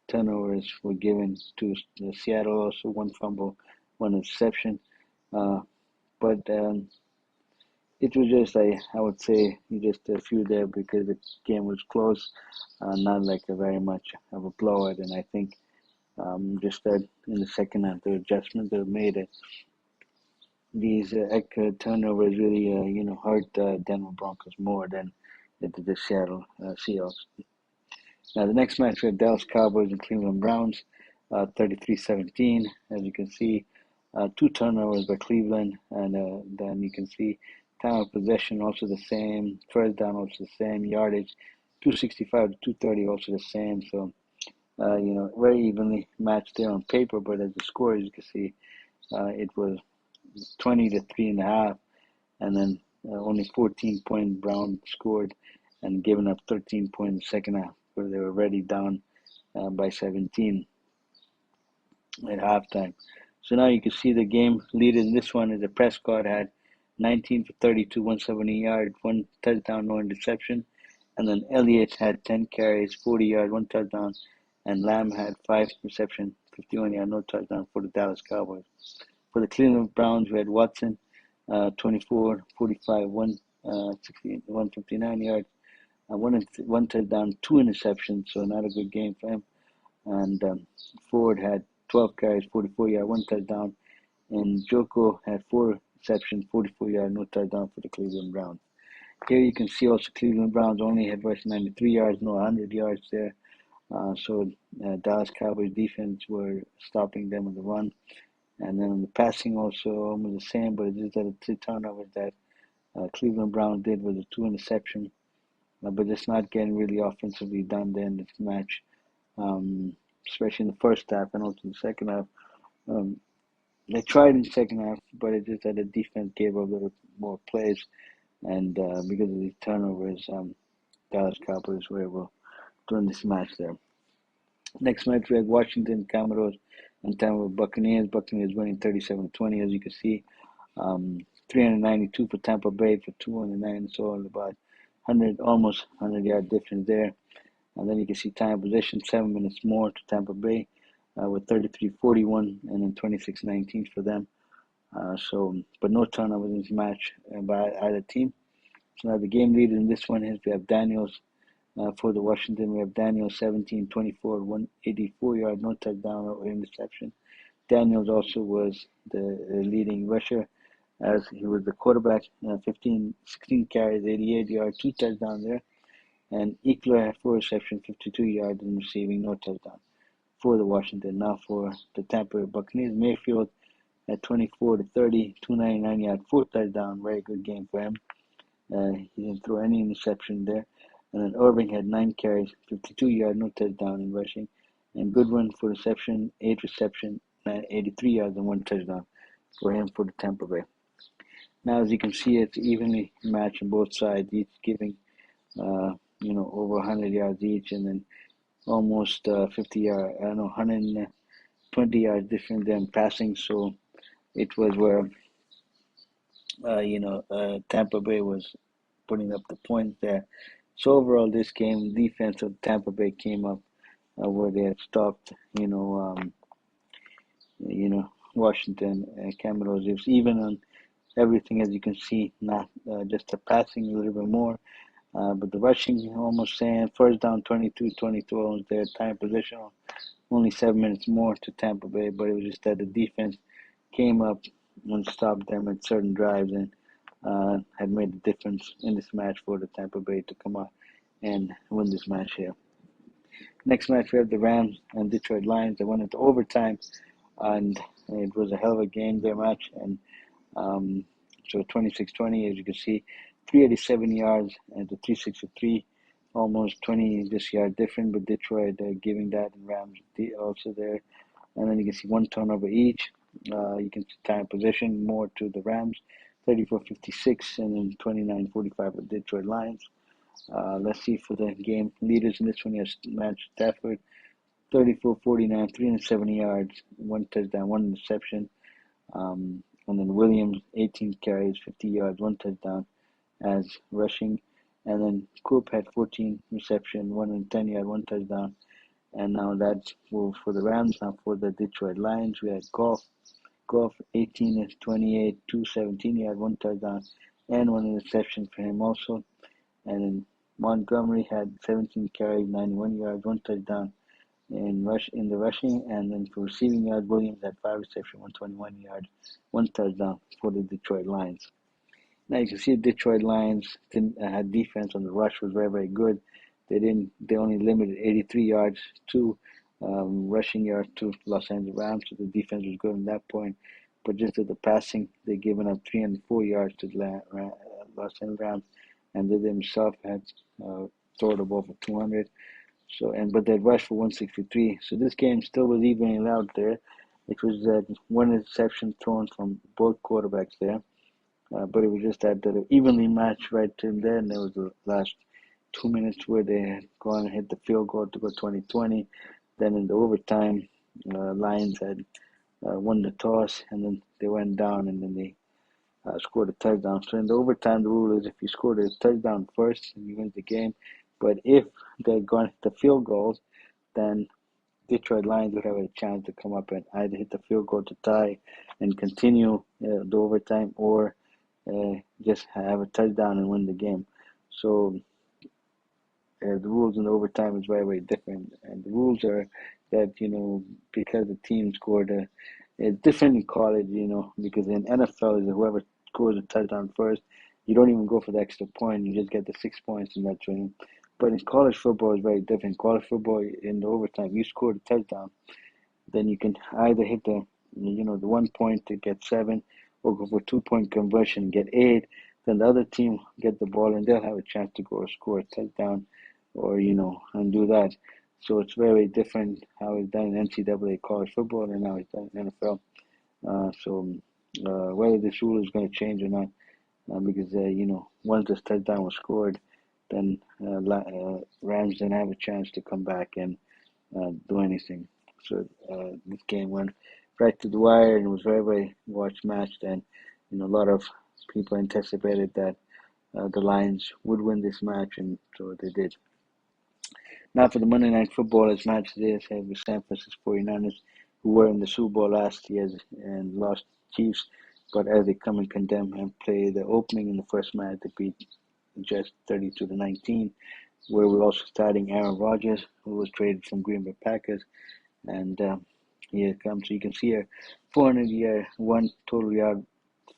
turnovers were given to Seattle, also 1 fumble, 1 interception. But it was just, I would say, just a few there because the game was close, not like a very much of a blowout. And I think just that in the second half, the adjustments that were made, these turnovers really, hurt Denver Broncos more than it did the Seattle Seahawks. Now the next match we have Dallas Cowboys and Cleveland Browns, 33-17. As you can see, 2 turnovers by Cleveland, and then you can see time of possession also the same, first down also the same, yardage 265 to 230 also the same. So very evenly matched there on paper, but as the score, as you can see, it was 20 to 3.5, and then only 14 points Brown scored, and given up 13 points in the second half, where they were already down by 17 at halftime. So now you can see the game leader in this one is the Prescott had 19 for 32, 170 yards, 1 touchdown, no interception. And then Elliott had 10 carries, 40 yards, 1 touchdown. And Lamb had 5 receptions, 51 yards, no touchdown for the Dallas Cowboys. For the Cleveland Browns, we had Watson, 24, 45, 159 yards, 1 touchdown, 2 interceptions, so not a good game for him. And Ford had 12 carries, 44 yards, 1 touchdown. And Joko had 4 receptions, 44 yards, no touchdown for the Cleveland Browns. Here you can see also Cleveland Browns only had rushed 93 yards, no 100 yards there. So Dallas Cowboys defense were stopping them on the run. And then on the passing also almost the same, but it just that the 2 turnovers that Cleveland Browns did was a 2 interception. But just not getting really offensively done there in this match, especially in the first half and also in the second half. They tried in the second half, but it just that the defense gave up a little more plays, and because of these turnovers, Dallas Cowboys were able to win this match there. Next match we had Washington Commodores and Tampa Buccaneers. Buccaneers winning 37-20, as you can see. 392 for Tampa Bay for 209, so about 100, almost 100-yard difference there. And then you can see time possession, 7 minutes more to Tampa Bay with 33-41 and then 26-19 for them. But no turnovers in this match by either team. So now the game leader in this one is we have Daniels for the Washington. We have Daniels 17-24, 184 yards, no touchdown or interception. Daniels also was the leading rusher, as he was the quarterback, 16 carries, 88 yards, 2 touchdowns there. And Eckler had 4 receptions, 52 yards in receiving, no touchdown for the Washington. Now for the Tampa Bay Buccaneers, Mayfield at 24 to 30, 299 yards, 4 touchdowns, very good game for him. He didn't throw any interception there. And then Irving had 9 carries, 52 yards, no touchdown in rushing. And Goodwin for reception, 8 reception, 83 yards and 1 touchdown for him for the Tampa Bay. Now, as you can see, it's evenly matched on both sides, each giving, over 100 yards each. And then almost 50 yards, I don't know, 120 yards different than passing. So it was where, Tampa Bay was putting up the points there. So overall, this game, defense of Tampa Bay came up where they had stopped, Washington and Cameron. It was even on everything, as you can see, not just the passing a little bit more, but the rushing almost saying first down 22-22 was their time position, only 7 minutes more to Tampa Bay, but it was just that the defense came up and stopped them at certain drives and had made the difference in this match for the Tampa Bay to come out and win this match here. Next match, we have the Rams and Detroit Lions. They went into overtime, and it was a hell of a game, their match. And so 26-20, as you can see, 387 yards and the 363, almost 20 this yard different, but Detroit giving that, and Rams also there. And then you can see one turnover each. You can see time possession more to the Rams, 34-56, and then 29-45 for Detroit Lions. Let's see for the game leaders in this one. You have Matt Stafford, 34-49, 370 yards, one touchdown, one interception. And then Williams, 18 carries, 50 yards, one touchdown as rushing. And then Coop had 14 reception, 110 yard, one touchdown. And now that's for the Rams. Now for the Detroit Lions, we had Goff, 18-28, 217 yard, one touchdown, and one interception for him also. And then Montgomery had 17 carries, 91 yards, one touchdown in the rushing. And then for receiving yards, Williams had 5 receptions, 121 yards, one touchdown for the Detroit Lions. Now you can see the Detroit Lions had defense on the rush was very, very good. They only limited 83 yards to rushing yards to Los Angeles Rams, so the defense was good at that point. But just at the passing, they given up 304 yards to the Los Angeles Rams, and they themselves had thrown of over 200. But they rushed for 163. So this game still was evenly out there. It was one interception thrown from both quarterbacks there. But it was just that evenly matched right to there, and there was the last 2 minutes where they had gone and hit the field goal to go 20-20. Then in the overtime, Lions had won the toss, and then they went down, and then they scored a touchdown. So in the overtime, the rule is if you scored a touchdown first, you win the game. But if they'd gone hit the field goals, then Detroit Lions would have a chance to come up and either hit the field goal to tie and continue the overtime, or just have a touchdown and win the game. So the rules in the overtime is very, very different. And the rules are that, because the team scored it's different in college, because in NFL, is whoever scores a touchdown first, you don't even go for the extra point. You just get the 6 points in that training. But in college football, it's very different. College football, in the overtime, you scored a touchdown, then you can either hit the 1 point to get 7, or go for 2-point conversion and get 8. Then the other team get the ball and they'll have a chance to go score a touchdown, or and do that. So it's very different how it's done in NCAA college football and how it's done in NFL. Whether this rule is going to change or not, because once this touchdown was scored, then Rams didn't have a chance to come back and do anything. So this game went right to the wire, and it was very, very matched. And a lot of people anticipated that the Lions would win this match, and so they did. Now for the Monday Night Football, as match this have the San Francisco 49ers, who were in the Super Bowl last year and lost to Chiefs, but as they come and condemn and play the opening in the first match, they beat Jets 32-19, where we're also starting Aaron Rodgers, who was traded from Green Bay Packers, and here it comes. So you can see here, 400 one total yard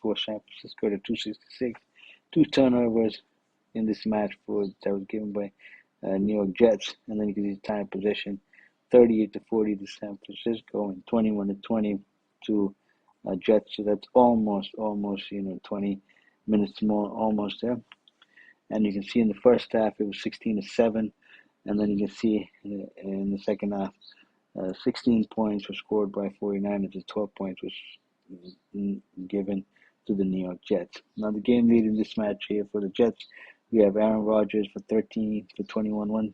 for San Francisco to 266, 2 turnovers in this match that was given by New York Jets, and then you can see time possession, 38-40 to San Francisco, and 21-20 to Jets. So that's almost 20 minutes more, almost there. And you can see in the first half it was 16-7, and then you can see in the second half, 16 points were scored by 49ers, and 12 points was given to the New York Jets. Now the game lead in this match here for the Jets, we have Aaron Rodgers for 13 for 21,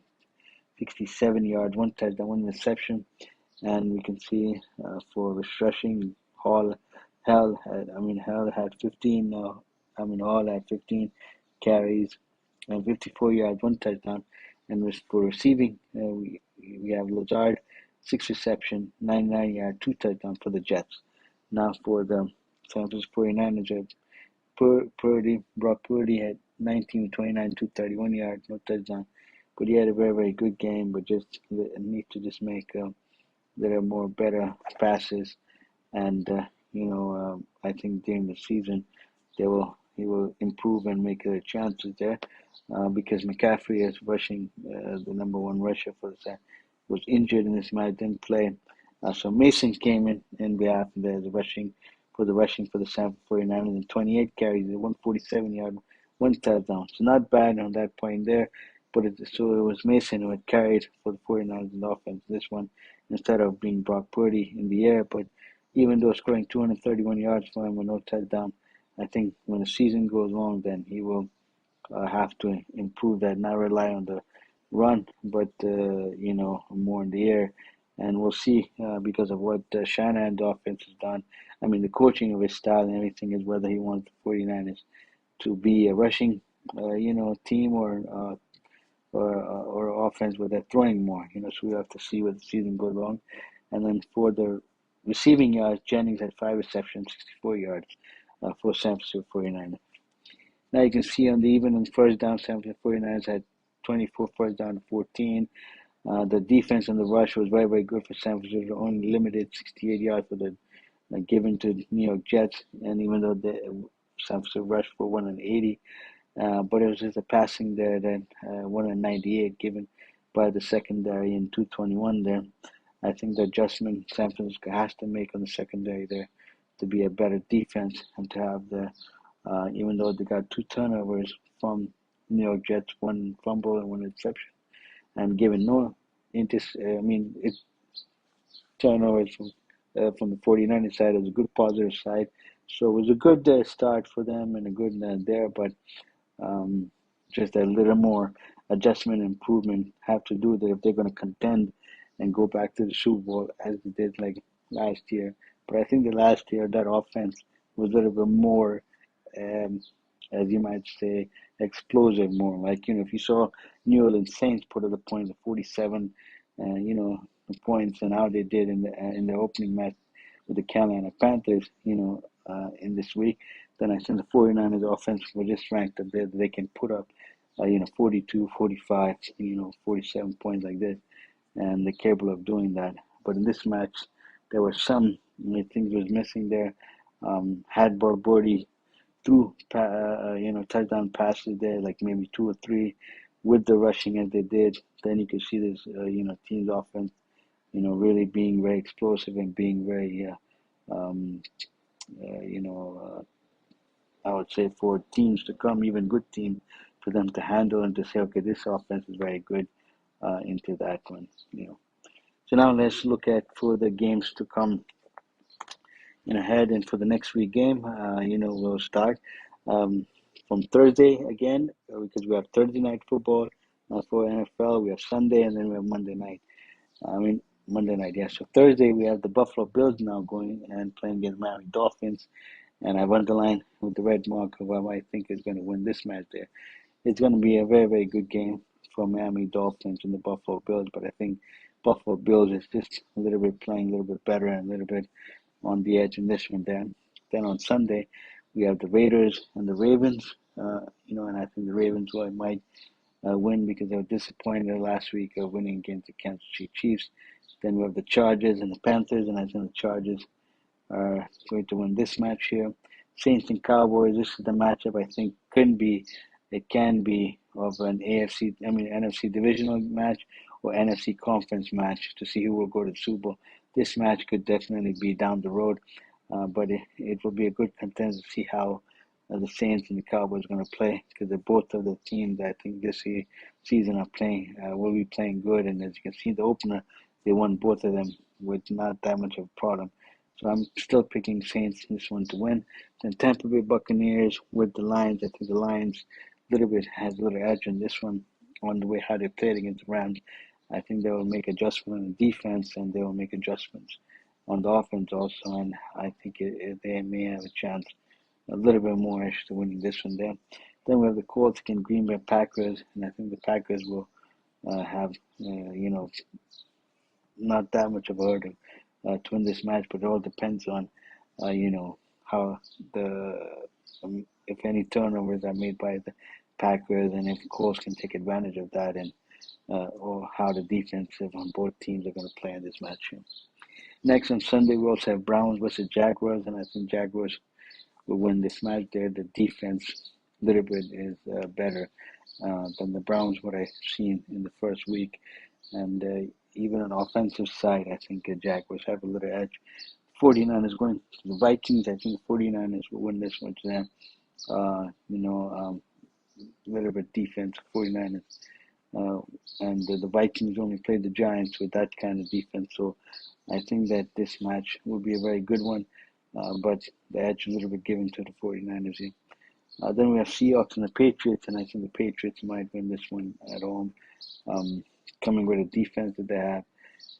67 yards, one touchdown, one reception. And we can see for rushing, Hall had 15. Hall had 15 carries and 54 yards, one touchdown. And for receiving, we have Lazard, 6 reception, 99 yards, two touchdowns for the Jets. Now for the San Francisco 49ers, Brock Purdy had 19 29, 231 yards, no touchdown. But he had a very, very good game, but just need to just make little more better passes. And, I think during the season, he will improve and make chances there because McCaffrey is rushing, the number one rusher for the San, was injured in this match, didn't play. So Mason came in behalf of the rushing for the San Francisco 49ers, and 28 carries, 147 yard, one touchdown. So not bad on that point there. But it was Mason who had carried for the 49ers in the offense this one instead of being Brock Purdy in the air. But even though scoring 231 yards for him with no touchdown, I think when the season goes on, then he will have to improve that, not rely on the run, but more in the air. And we'll see because of what Shanahan's offense has done. I mean, the coaching of his style and everything is whether he wants the 49ers to be a rushing, team or offense where they're throwing more. So we have to see where the season goes on. And then for the receiving yards, Jennings had 5 receptions, 64 yards for San Francisco 49ers. Now you can see on the even and first down, San Francisco 49ers had 24 first down to 14. The defense and the rush was very, very good for San Francisco, only limited 68 yards for the given to New York Jets. And even though the San Francisco rushed for 180, but it was just a passing there that 198 given by the secondary and 221 there. I think the adjustment San Francisco has to make on the secondary there to be a better defense and to have even though they got 2 turnovers from New York Jets, 1 fumble and 1 interception, and given no turnovers from the 49ers side, it was a good positive side. So it was a good start for them and a good there, but just a little more adjustment and improvement have to do that if they're going to contend and go back to the Super Bowl as they did like last year. But I think the last year that offense was a little bit more, as you might say, explosive more. Like, if you saw New Orleans Saints put up the points of 47, the points and how they did in the opening match with the Carolina Panthers, in this week, then I think the 49ers offense was just ranked up there. They can put up, 42, 45, 47 points like this, and they're capable of doing that. But in this match, there were some things was missing there. Had Barbordi threw, touchdown passes there, like maybe 2 or 3, with the rushing as they did, then you could see this, team's offense, really being very explosive and being very, I would say for teams to come, even good teams, for them to handle and to say, okay, this offense is very good into that one, So now let's look at for the games to come ahead and for the next week game, we'll start from Thursday again because we have Thursday night football for NFL. We have Sunday and then we have Monday night. Monday night, yeah. So Thursday we have the Buffalo Bills now going and playing against Miami Dolphins. And I've underlined with the red mark of who I think is going to win this match there. It's going to be a very, very good game for Miami Dolphins and the Buffalo Bills. But I think Buffalo Bills is just a little bit playing a little bit better and a little bit on the edge in this one there. Then on Sunday, we have the Raiders and the Ravens. And I think the Ravens might win because they were disappointed last week of winning against the Kansas City Chiefs. Then we have the Chargers and the Panthers, and I think the Chargers are going to win this match here. Saints and Cowboys, this is the matchup I think can be of an NFC divisional match or NFC conference match to see who will go to the Super Bowl. This match could definitely be down the road, but it will be a good contender to see how the Saints and the Cowboys are going to play because they're both of the teams I think this season will be playing good. And as you can see, the opener, they won both of them with not that much of a problem. So I'm still picking Saints this one to win. Then Tampa Bay Buccaneers with the Lions. I think the Lions has a little edge in this one on the way how they played against the Rams. I think they will make adjustments on the defense, and they will make adjustments on the offense also. And I think they may have a chance, a little bit more edge to winning this one there. Then we have the Colts and Green Bay Packers, and I think the Packers will have, not that much of a hurdle to win this match, but it all depends on, how if any turnovers are made by the Packers, and if Colts can take advantage of that, and or how the defensive on both teams are going to play in this match. Next on Sunday, we also have Browns versus Jaguars, and I think Jaguars will win this match there. The defense a little bit is better than the Browns, what I've seen in the first week. And even on the offensive side, I think Jaguars have a little edge. 49ers going to the Vikings. I think the 49ers will win this one to them. A little bit defense, 49ers. And the Vikings only played the Giants with that kind of defense. So I think that this match will be a very good one. But the edge is a little bit given to the 49ers here. Then we have Seahawks and the Patriots, and I think the Patriots might win this one at home, coming with a defense that they have.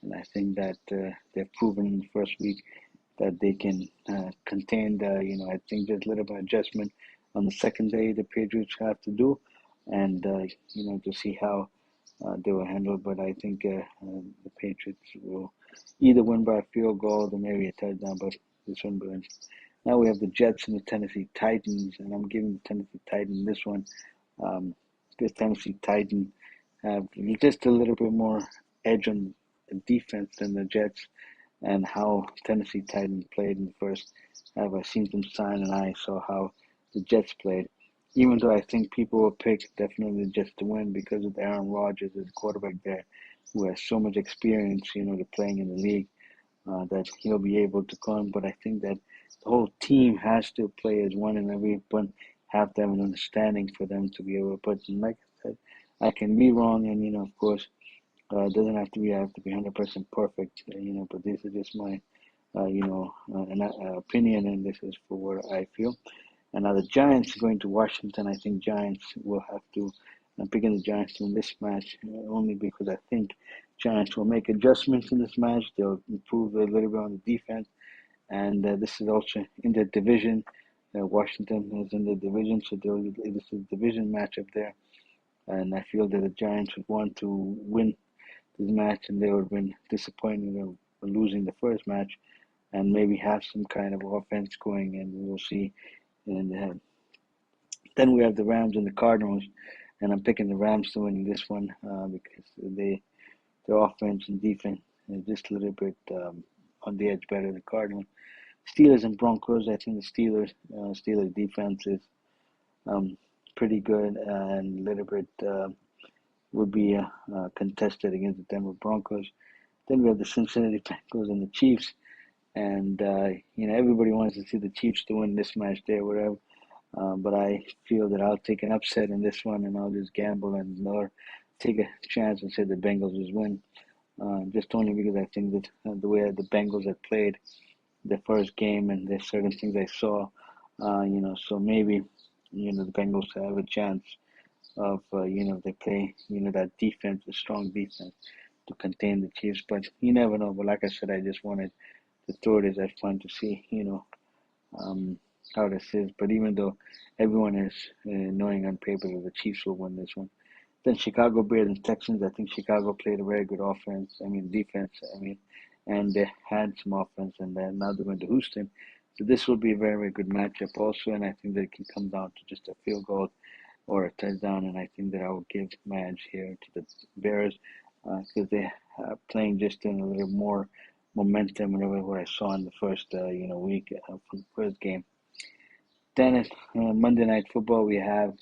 And I think that they've proven in the first week that they can contain I think there's a little bit of adjustment on the second day the Patriots have to do, and, to see how they will handle it. But I think the Patriots will either win by a field goal or maybe a touchdown, but this one wins. Now we have the Jets and the Tennessee Titans, and I'm giving the Tennessee Titans this one. This Tennessee Titans have just a little bit more edge on defense than the Jets, and how Tennessee Titans played in the first half. I've seen some sign, and I saw how the Jets played. Even though I think people will pick definitely the Jets to win because of Aaron Rodgers as quarterback there, who has so much experience, to playing in the league, that he'll be able to come. But I think that the whole team has to play as one, and everyone have to have an understanding for them to be able to put. And like I said, I can be wrong, and of course, it doesn't have to be. I have to be 100% perfect, But this is just my, an opinion, and this is for what I feel. And now the Giants going to Washington. I think Giants will have to. I'm picking the Giants to win this match only because I think Giants will make adjustments in this match. They'll improve a little bit on the defense, and this is also in the division. Washington is in the division, so this is a division matchup there. And I feel that the Giants would want to win this match, and they would have been disappointed of losing the first match, and maybe have some kind of offense going, and we'll see. And then we have the Rams and the Cardinals, and I'm picking the Rams to win this one because their offense and defense is just a little bit on the edge better than the Cardinals. Steelers and Broncos. I think the Steelers defense is pretty good and a little bit would be contested against the Denver Broncos. Then we have the Cincinnati Bengals and the Chiefs, and everybody wants to see the Chiefs to win this match there, whatever. But I feel that I'll take an upset in this one, and I'll just gamble and or take a chance and say the Bengals will win. Just only because I think that the way the Bengals have played the first game, and there's certain things I saw, so maybe, the Bengals have a chance of, they play, that defense, a strong defense to contain the Chiefs, but you never know. But like I said, I just wanted to throw it as that fun to see, how this is. But even though everyone is knowing on paper that the Chiefs will win this one. Then Chicago Bears and Texans. I think Chicago played a very good defense. And they had some offense, and then now they're going to Houston. So this will be a very, very good matchup also, and I think that it can come down to just a field goal or a touchdown, and I think that I will give my edge here to the Bears because they are playing just in a little more momentum than what I saw in the first week from the first game. Then at Monday Night Football, we have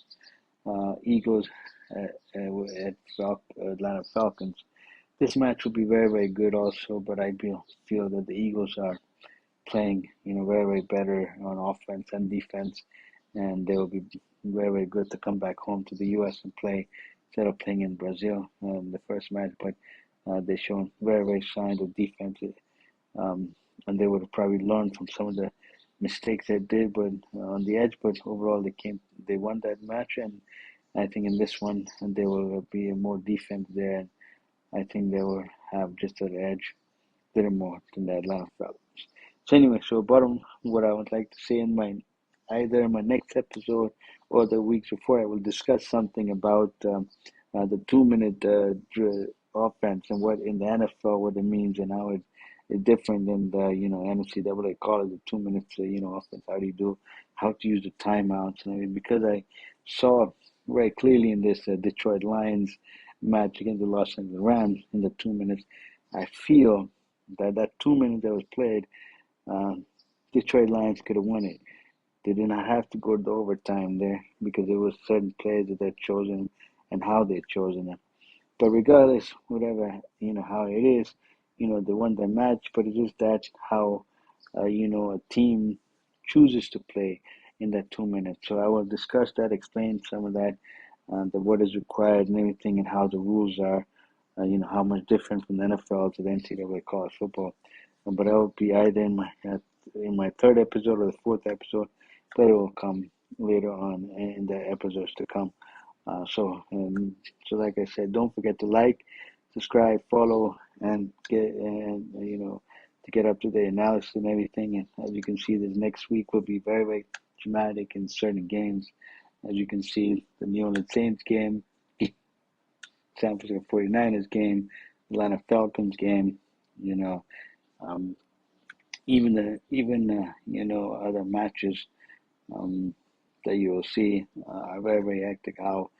Eagles at Atlanta Falcons. This match will be very, very good also, but I feel that the Eagles are playing, very, very better on offense and defense, and they will be very, very good to come back home to the U.S. and play instead of playing in Brazil in the first match. But they've shown very, very signs of defense, and they would have probably learned from some of the mistakes they did, but on the edge. But overall, they won that match, and I think in this one, there will be more defense there. I think they will have just an edge, a little more than the Atlanta Falcons. So anyway, so bottom what I would like to say in my either in my next episode or the weeks before, I will discuss something about the 2 minute offense and what in the NFL what it means and how it is different than the NCAA College the 2 minutes offense. How do you do? How to use the timeouts and everything? Because I saw very clearly in this Detroit Lions match against the Los Angeles Rams in the 2 minutes, I feel that 2 minutes that was played, uh, Detroit Lions could have won it. They did not have to go to overtime there because there was certain plays that they'd chosen and how they'd chosen them. But regardless, whatever how it is, they won the match. But it is that how a team chooses to play in that 2 minutes. So I will discuss that, explain some of that, the what is required and everything, and how the rules are. How much different from the NFL to the NCAA college football. But I will be either in my third episode or the fourth episode, but it will come later on in the episodes to come. So like I said, don't forget to like, subscribe, follow, and to get up to the analysis and everything. And as you can see, this next week will be very, very dramatic in certain games. As you can see, the New Orleans Saints game, San Francisco 49ers game, Atlanta Falcons game, um, even other matches that you will see are very, very hectic how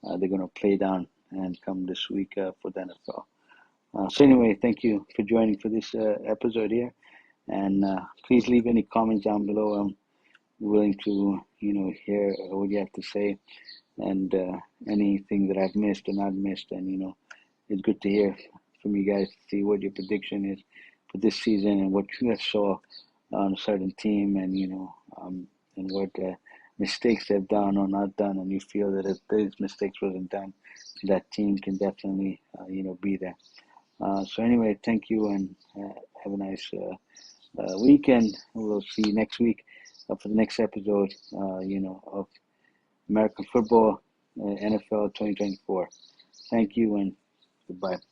they're going to play down and come this week for the NFL. So anyway, thank you for joining for this episode here, and please leave any comments down below. I'm willing to hear what you have to say, and anything that I've missed or not missed, and it's good to hear from you guys to see what your prediction is for this season and what you guys saw on a certain team, and and what mistakes they've done or not done, and you feel that if those mistakes wasn't done, that team can definitely be there. So anyway, thank you, and have a nice weekend. We'll see you next week for the next episode, of American football, NFL 2024. Thank you, and goodbye.